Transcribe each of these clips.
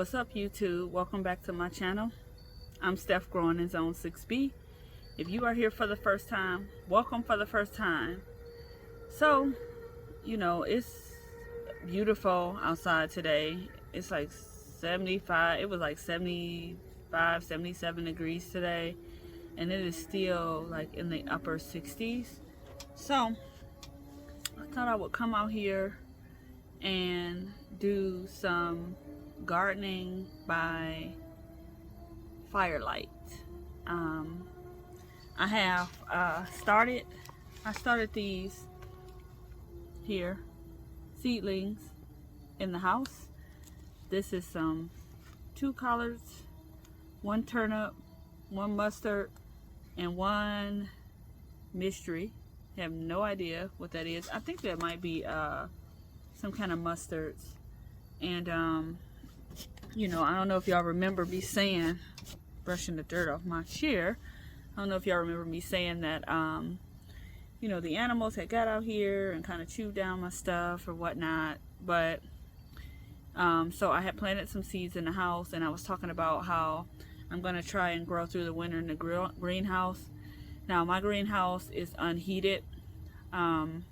What's up, YouTube? Welcome back to my channel. I'm Steph, growing in Zone 6B. If you are here for the first time, welcome for the first time. So, it's beautiful outside today. It's like 75, it was like 75, 77 degrees today. And it is still like in the upper 60s. So, I thought I would come out here and do some gardening by firelight. I have started these here seedlings in the house. This is some 2 collards, 1 turnip, 1 mustard, and 1 mystery. I have no idea what that is. I think that might be some kind of mustards. And I don't know if y'all remember me saying, brushing the dirt off my chair, I don't know if y'all remember me saying that the animals had got out here and kind of chewed down my stuff or whatnot. But so I had planted some seeds in the house, and I was talking about how I'm going to try and grow through the winter in the greenhouse. Now, my greenhouse is unheated. It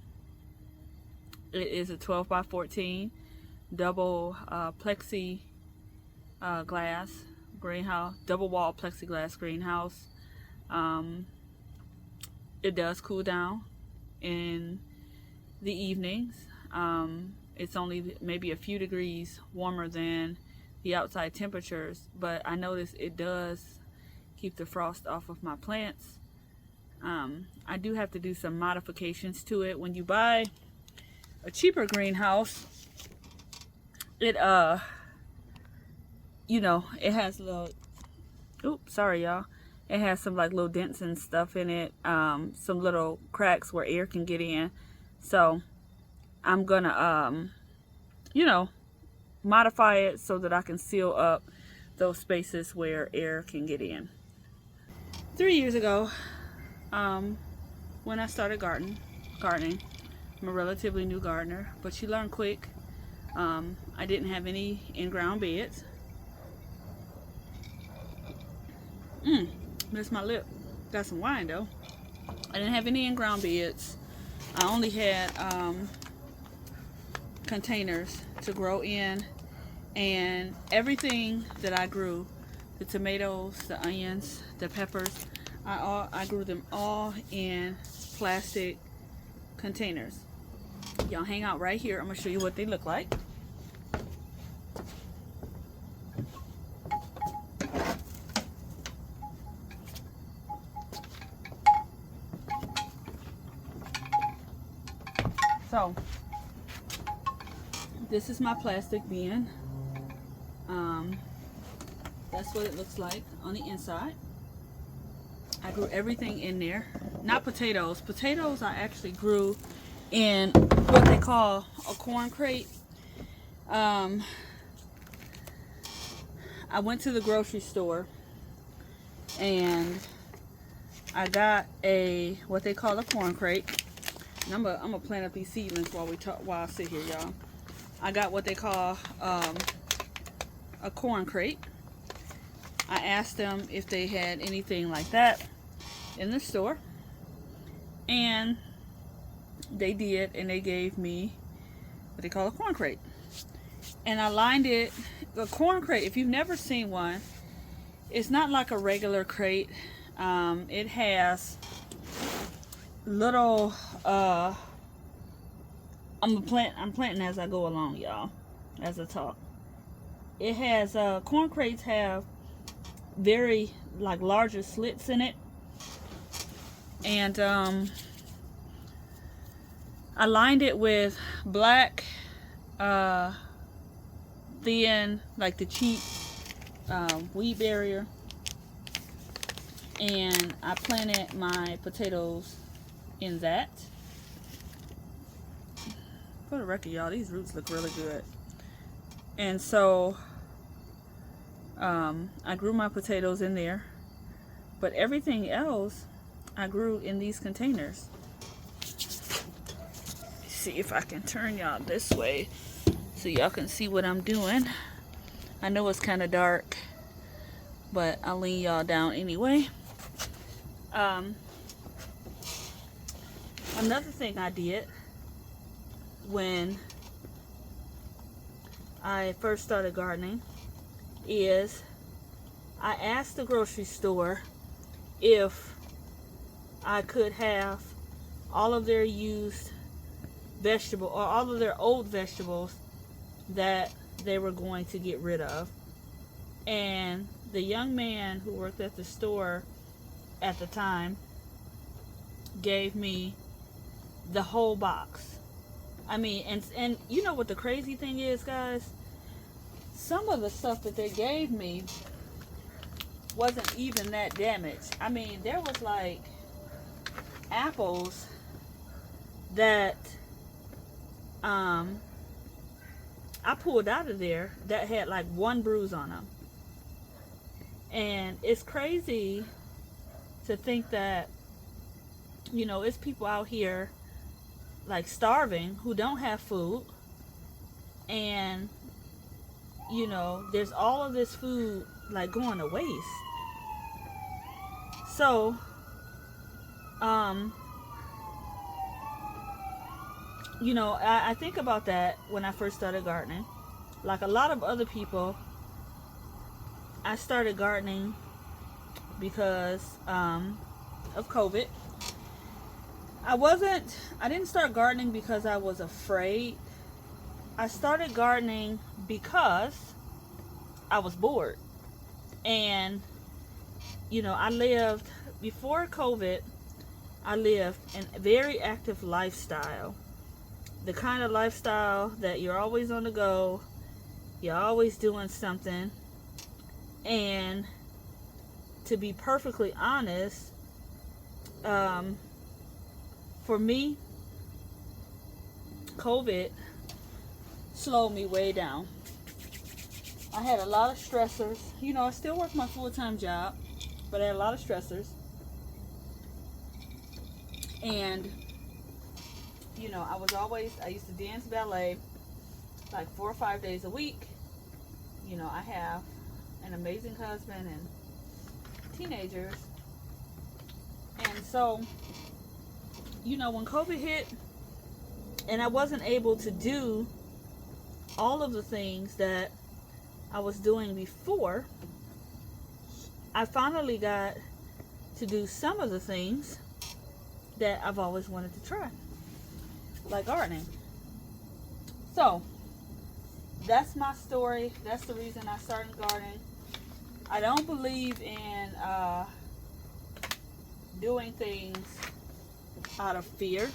is a 12 by 14 double plexi glass greenhouse, double wall plexiglass greenhouse. It does cool down in the evenings. It's only maybe a few degrees warmer than the outside temperatures, but I notice it does keep the frost off of my plants. I do have to do some modifications to it. When you buy a cheaper greenhouse, it it has little, oops, sorry y'all, it has some like little dents and stuff in it, some little cracks where air can get in. So I'm gonna modify it so that I can seal up those spaces where air can get in. 3 years ago, when I started gardening, I'm a relatively new gardener, but you learn quick. I didn't have any in-ground beds. Missed my lip. Got some wine though. I didn't have any in-ground beds. I only had containers to grow in, and everything that I grew, the tomatoes, the onions, the peppers, I grew them all in plastic containers. Y'all hang out right here. I'm gonna show you what they look like. So this is my plastic bin. That's what it looks like on the inside. I grew everything in there. Not potatoes. Potatoes I actually grew in what they call a corn crate. I went to the grocery store and I got what they call a corn crate. And I'm gonna plant up these seedlings while I sit here, y'all. I got what they call a corn crate. I asked them if they had anything like that in the store, and they did, and they gave me what they call a corn crate. And I lined it. The corn crate, if you've never seen one, it's not like a regular crate. It has little I'm planting as I go along, y'all, as I talk. It has corn crates have very larger slits in it, and I lined it with black thin, like the cheap weed barrier, and I planted my potatoes in that. For the record, y'all, these roots look really good. And so I grew my potatoes in there, but everything else I grew in these containers. See if I can turn y'all this way so y'all can see what I'm doing. I know it's kind of dark, but I'll lean y'all down anyway. Another thing I did when I first started gardening is I asked the grocery store if I could have all of their used vegetable or all of their old vegetables that they were going to get rid of. And the young man who worked at the store at the time gave me the whole box. I mean, and you know what the crazy thing is, guys? Some of the stuff that they gave me wasn't even that damaged. I mean, there was like apples that I pulled out of there that had like one bruise on them. And it's crazy to think that, you know, it's people out here like starving who don't have food, and you know, there's all of this food like going to waste. So you know, I think about that when I first started gardening. Like a lot of other people, I started gardening because of COVID. I didn't start gardening because I was afraid. I started gardening because I was bored. And, you know, before COVID, I lived a very active lifestyle. The kind of lifestyle that you're always on the go, you're always doing something. And to be perfectly honest, for me, COVID slowed me way down. I had a lot of stressors. You know, I still work my full-time job, but I had a lot of stressors. And, you know, I used to dance ballet like 4 or 5 days a week. You know, I have an amazing husband and teenagers. And so, you know, when COVID hit and I wasn't able to do all of the things that I was doing before, I finally got to do some of the things that I've always wanted to try, like gardening. So that's my story. That's the reason I started gardening. I don't believe in doing things out of fear.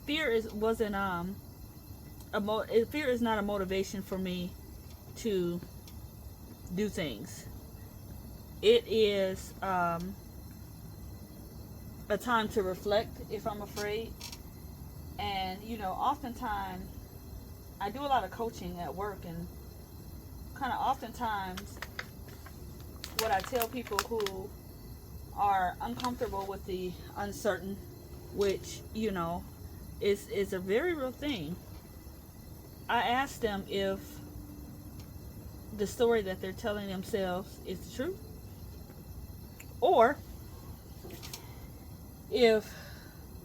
Fear is not a motivation for me to do things. It is a time to reflect if I'm afraid. And, you know, oftentimes I do a lot of coaching at work, and kind of oftentimes what I tell people who are uncomfortable with the uncertain, which, you know, is a very real thing, I ask them if the story that they're telling themselves is the truth, or if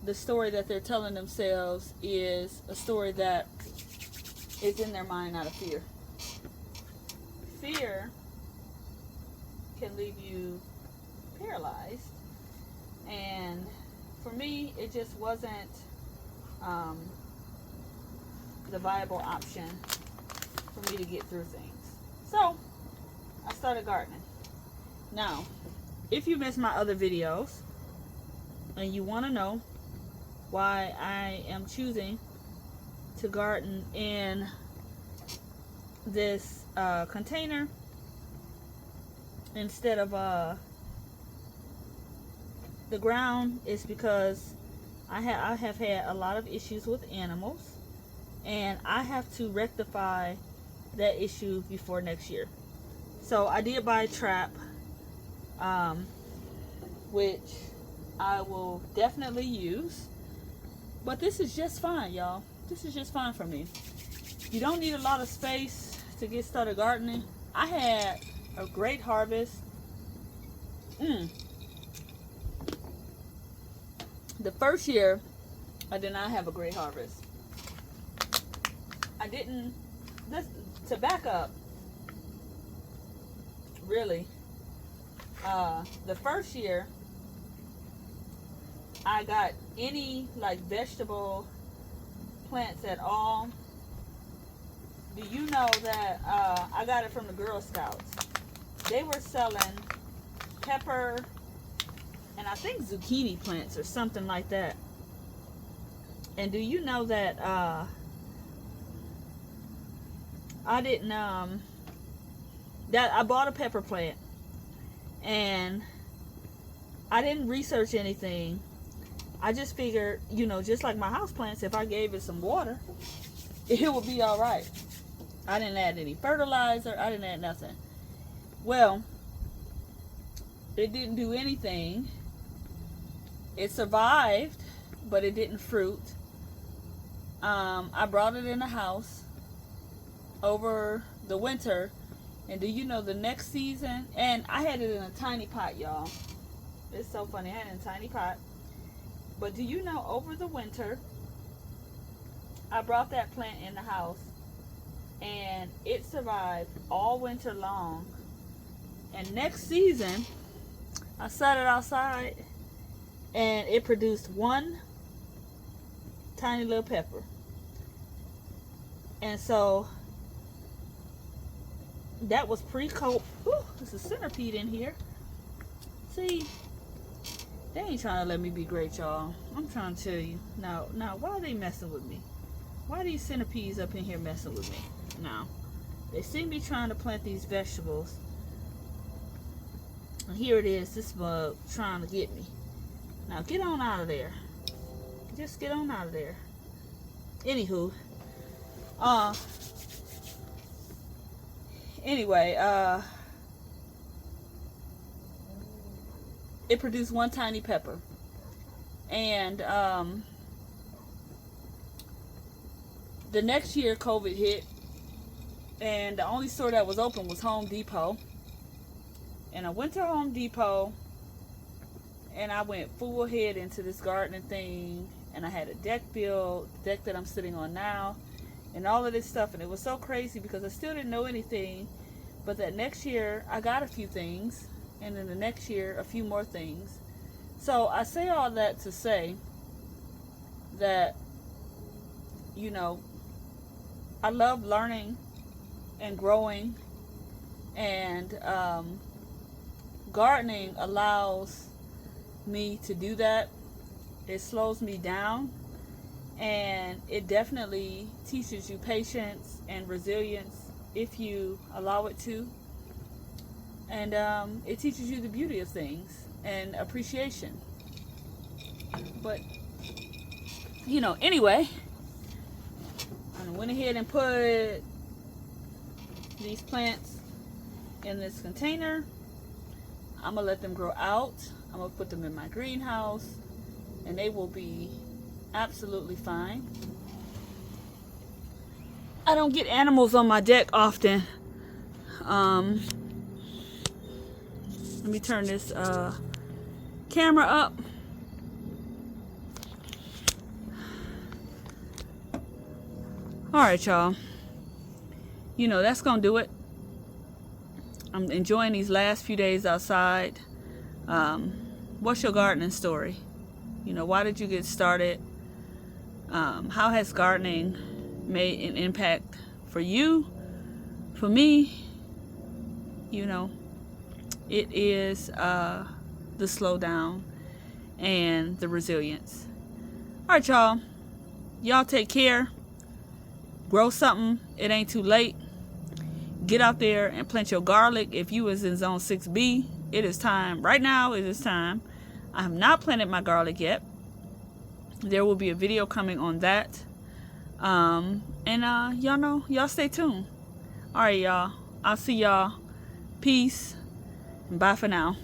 the story that they're telling themselves is a story that is in their mind out of fear. Fear can leave you paralyzed, and for me, it just wasn't the viable option for me to get through things. So I started gardening. Now, if you missed my other videos and you want to know why I am choosing to garden in this container instead of the ground, is because I have had a lot of issues with animals, and I have to rectify that issue before next year. So I did buy a trap, which I will definitely use, But this is just fine, y'all. This is just fine for me. You don't need a lot of space to get started gardening. I had a great harvest. The first year, I did not have a great harvest. I didn't, to back up, really, the first year, I got any like vegetable plants at all. Do you know that I got it from the Girl Scouts? They were selling pepper and I think zucchini plants or something like that. And do you know that I didn't that I bought a pepper plant and I didn't research anything. I just figured, you know, just like my house plants, if I gave it some water, it would be all right. I didn't add any fertilizer. I didn't add nothing. Well, it didn't do anything. It survived, but it didn't fruit. I brought it in the house over the winter, and do you know the next season? And I had it in a tiny pot, y'all. It's so funny. I had it in a tiny pot. But do you know, over the winter, I brought that plant in the house, and it survived all winter long. And next season, I set it outside, and it produced one tiny little pepper. And so that was pre-coat. There's a centipede in here. See, they ain't trying to let me be great, y'all. I'm trying to tell you. Now, why are they messing with me? Why are these centipedes up in here messing with me? Now, they see me trying to plant these vegetables. And here it is, this bug trying to get me. Now, get on out of there. Just get on out of there. Anywho. Anyway, it produced one tiny pepper. And the next year COVID hit, and the only store that was open was Home Depot. And I went to Home Depot, and I went full head into this gardening thing, and I had a deck built, the deck that I'm sitting on now, and all of this stuff. And it was so crazy because I still didn't know anything. But that next year I got a few things, and then the next year a few more things. So I say all that to say that, you know, I love learning and growing, and gardening allows me to do that. It slows me down, and it definitely teaches you patience and resilience if you allow it to. And it teaches you the beauty of things and appreciation. But, you know, anyway, I went ahead and put these plants in this container. I'm going to let them grow out. I'm going to put them in my greenhouse, and they will be absolutely fine. I don't get animals on my deck often. Let me turn this camera up. Alright, y'all. You know, that's gonna do it. I'm enjoying these last few days outside. What's your gardening story? You know, why did you get started? How has gardening made an impact for you? For me, you know, it is the slowdown and the resilience. Alright, y'all. Y'all take care. Grow something. It ain't too late. Get out there and plant your garlic. If you was in zone 6B, it is time. Right now, it is time. I have not planted my garlic yet. There will be a video coming on that. And y'all know, y'all stay tuned. Alright, y'all. I'll see y'all. Peace. And bye for now.